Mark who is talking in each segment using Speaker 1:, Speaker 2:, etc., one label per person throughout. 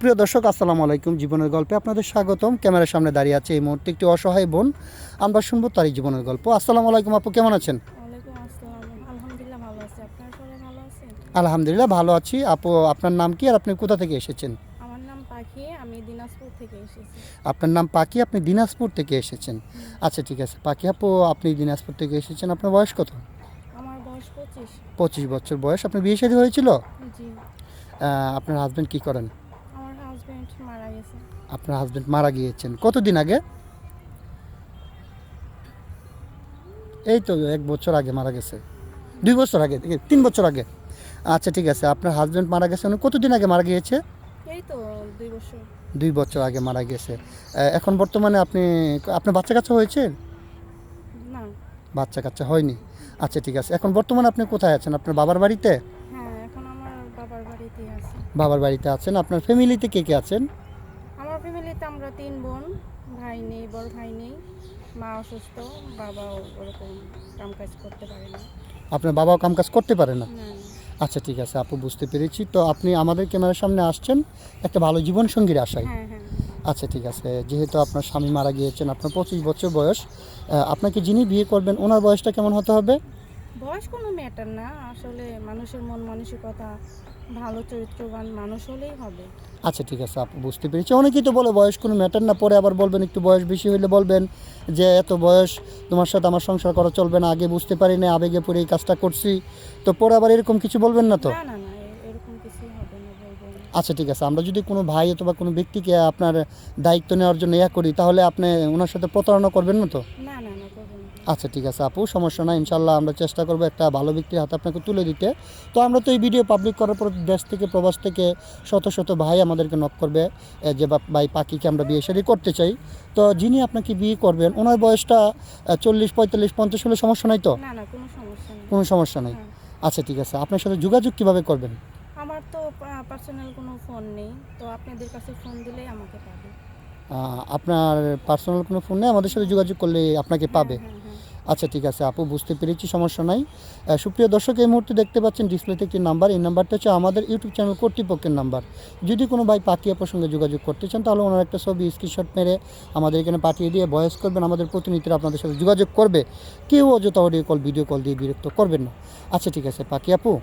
Speaker 1: প্রিয় দর্শক, আসসালামু আলাইকুম। জীবনের গল্পে আপনাদের স্বাগতম। ক্যামেরার সামনে দাঁড়িয়ে আছে এই মুহূর্তে একটি অসহায় বোন। আমরা শুনবো তারই জীবনের গল্প। আসসালামু আলাইকুম আপু, কেমন আছেন?
Speaker 2: ওয়ালাইকুম আসসালাম। আলহামদুলিল্লাহ ভালো আছি। আপনারা সবাই ভালো আছেন?
Speaker 1: আলহামদুলিল্লাহ ভালো আছি। আপু, আপনার নাম কি আর আপনি কোথা থেকে এসেছেন?
Speaker 2: আমার নাম পাখি, আমি দিনাজপুর থেকে এসেছি।
Speaker 1: আপনার নাম পাখি, আপনি দিনাজপুর থেকে এসেছেন। আচ্ছা ঠিক আছে পাখি আপু, আপনি দিনাজপুর থেকে এসেছেন। আপনার বয়স কত?
Speaker 2: আমার বয়স 25।
Speaker 1: 25 বছর বয়স। আপনার বিয়ে শাদী হয়েছিল?
Speaker 2: জি।
Speaker 1: আপনার হাজব্যান্ড কি করেন?
Speaker 2: আমার হাজব্যান্ড মারা গেছে।
Speaker 1: আপনার হাজব্যান্ড মারা গিয়েছেন কতদিন আগে? এই তো 1 বছর আগে মারা গেছে। 2 বছর আগে, 3 বছর আগে। আচ্ছা ঠিক আছে, আপনার হাজব্যান্ড মারা গেছে উনি কতদিন আগে মারা গিয়েছে?
Speaker 2: এই তো 2 বছর।
Speaker 1: 2 বছর আগে মারা গেছে। এখন বর্তমানে আপনার বাচ্চা কাচ্চা হয়েছে?
Speaker 2: না।
Speaker 1: বাচ্চা কাচ্চা হয়নি। আচ্ছা ঠিক আছে, এখন বর্তমানে আপনি কোথায় আছেন? আপনার বাবার বাড়িতে?
Speaker 2: হ্যাঁ, এখন আমার বাবার বাড়িতেই আছি।
Speaker 1: বাবার বাড়িতে আছেন। আপনার ফ্যামিলিতে কে কে আছেন?
Speaker 2: আমার ফ্যামিলিতে আমরা 3 বোন, ভাই নেই, বড় ভাই নেই। মা অসুস্থ, বাবাও ওরকম কাজ করতে পারে না।
Speaker 1: আপনার বাবাও কাজ করতে পারে না?
Speaker 2: না।
Speaker 1: আচ্ছা ঠিক আছে আপু, বুঝতে পেরেছি। তো আপনি আমাদের ক্যামেরার সামনে আসছেন একটা ভালো জীবনসঙ্গীর আশায়।
Speaker 2: হ্যাঁ হ্যাঁ।
Speaker 1: আচ্ছা ঠিক আছে, যেহেতু আপনার স্বামী মারা গিয়েছেন, আপনার 25 বছর বয়স, আপনাকে যিনি বিয়ে করবেন ওনার বয়সটা কেমন হতে হবে?
Speaker 2: বয়স কোনো ম্যাটার না, আসলে মানুষের মন মানসিকতা, ভালো চরিত্রবান মানুষ হলেই হবে।
Speaker 1: আচ্ছা ঠিক আছে আপু, বুঝতে পেরেছি। অনেকেই তো বলে বয়স কোনো ম্যাটার না, পরে আবার বলবেন একটু বয়স বেশি হলে বলবেন যে এত বয়স তোমার সাথে আমার সংসার করা চলবে না, আগে বুঝতে পারি না, আবেগে পড়ে এই কাজটা করছি। তো পরে আবার এরকম কিছু বলবেন না তো?
Speaker 2: না না না, এরকম কিছুই হবে না, বলবো না।
Speaker 1: আচ্ছা ঠিক আছে, আমরা যদি কোনো ভাই অথবা কোনো ব্যক্তিকে আপনার দায়িত্ব নেওয়ার জন্য করি, তাহলে আপনি ওনার সাথে প্রতারণা করবেন না তো?
Speaker 2: না না না, করবো না।
Speaker 1: আচ্ছা ঠিক আছে আপু, সমস্যা নাই। ইনশাল্লাহ আমরা চেষ্টা করবো একটা ভালো ব্যক্তির হাতে আপনাকে তুলে দিতে। তো আমরা তো এই ভিডিও পাবলিক করার পর দেশ থেকে প্রবাস থেকে শত শত ভাই আমাদেরকে নক করবে যে ভাই পাখিকে আমরা বিয়ে শাদী করতে চাই। তো যিনি আপনাকে বিয়ে করবেন ওনার বয়সটা 40, 45, 50 হলে সমস্যা নাই তো?
Speaker 2: না না, কোনো সমস্যা নেই।
Speaker 1: কোনো সমস্যা নেই।
Speaker 2: হ্যাঁ।
Speaker 1: আচ্ছা ঠিক আছে, আপনার সাথে যোগাযোগ কীভাবে করবেন?
Speaker 2: আমার তো পার্সোনাল কোনো ফোন নেই, তো আপনাদের কাছে ফোন দিলেই আমাকে পাবে।
Speaker 1: আপনার পার্সোনাল কোনো ফোন নেই, আমাদের সাথে যোগাযোগ করলে আপনাকে
Speaker 2: হ্যাঁ
Speaker 1: পাবে।
Speaker 2: হ্যাঁ হ্যাঁ।
Speaker 1: আচ্ছা ঠিক আছে আপু, বুঝতে পেরেছি, সমস্যা নাই। সুপ্রিয় দর্শক, এই মুহূর্তে দেখতে পাচ্ছেন ডিসপ্লেতে একটি নাম্বার। এই নাম্বারটা হচ্ছে আমাদের ইউটিউব চ্যানেল কর্তৃপক্ষের নাম্বার। যদি কোনো ভাই পাখি আপুর সঙ্গে যোগাযোগ করতে চান, তাহলে ওনার একটা ছবি স্ক্রিনশট মেরে আমাদের এখানে পাঠিয়ে দিয়ে ভয়েস করবেন। আমাদের প্রতিনিধিরা আপনাদের সাথে যোগাযোগ করবে। কেউ অযথা অডিও কল, ভিডিও কল দিয়ে বিরক্ত করবেন না। আচ্ছা ঠিক আছে পাখি আপু,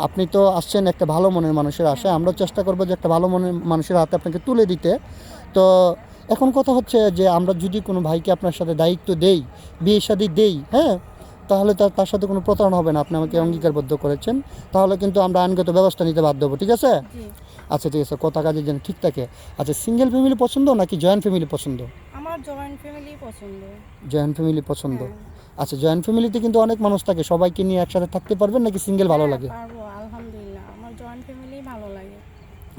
Speaker 1: আপনি তো আসছেন একটা ভালো মনের মানুষের আশায়। আমরাও চেষ্টা করবো যে একটা ভালো মনের মানুষের হাতে আপনাকে তুলে দিতে। তো এখন কথা হচ্ছে যে আমরা যদি কোনো ভাইকে আপনার সাথে দায়িত্ব দেই, বিয়ে শাদী দেই, হ্যাঁ, তাহলে তার সাথে কোনো প্রতারণা হবে না। আপনি আমাকে অঙ্গীকারবদ্ধ করেছেন, তাহলে কিন্তু আমরা আইনগত ব্যবস্থা নিতে বাধ্য হবো, ঠিক আছে?
Speaker 2: জি।
Speaker 1: আচ্ছা ঠিক আছে, কথা কাজে যেন ঠিক থাকে। আচ্ছা, সিঙ্গেল ফ্যামিলি পছন্দ নাকি জয়েন্ট ফ্যামিলি পছন্দ?
Speaker 2: আমার জয়েন্ট ফ্যামিলি পছন্দ।
Speaker 1: জয়েন্ট ফ্যামিলি পছন্দ।
Speaker 2: হ্যাঁ।
Speaker 1: আচ্ছা, জয়েন্ট ফ্যামিলিতে কিন্তু অনেক মানুষ থাকে, সবাইকে নিয়ে একসাথে থাকতে পারবেন নাকি সিঙ্গেল ভালো
Speaker 2: হ্যাঁ,
Speaker 1: লাগে?
Speaker 2: পারবো, আলহামদুলিল্লাহ আমার জয়েন্ট ফ্যামিলি ভালো লাগে।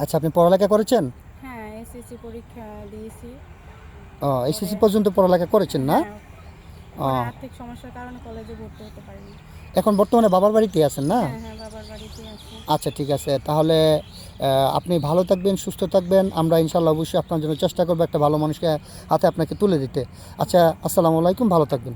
Speaker 1: আচ্ছা, আপনি পড়ালেখা করেছেন?
Speaker 2: হ্যাঁ, এসএসসি পরীক্ষা দিয়েছি। পরে
Speaker 1: এসএসসি পর্যন্ত পড়ালেখা করেছেন না?
Speaker 2: হ্যাঁ, পরে
Speaker 1: ও,
Speaker 2: আর্থিক সমস্যার কারণে কলেজে ভর্তি হতে পারিনি।
Speaker 1: এখন বর্তমানে বাবার বাড়িতে আছেন না?
Speaker 2: হ্যাঁ হ্যাঁ, বাবার বাড়িতেই আছি।
Speaker 1: আচ্ছা ঠিক আছে, তাহলে আপনি ভালো থাকবেন, সুস্থ থাকবেন। আমরা ইনশাল্লাহ অবশ্যই আপনার জন্য চেষ্টা করবো একটা ভালো মানুষকে হাতে আপনাকে তুলে দিতে। আচ্ছা, আসসালামু আলাইকুম, ভালো থাকবেন।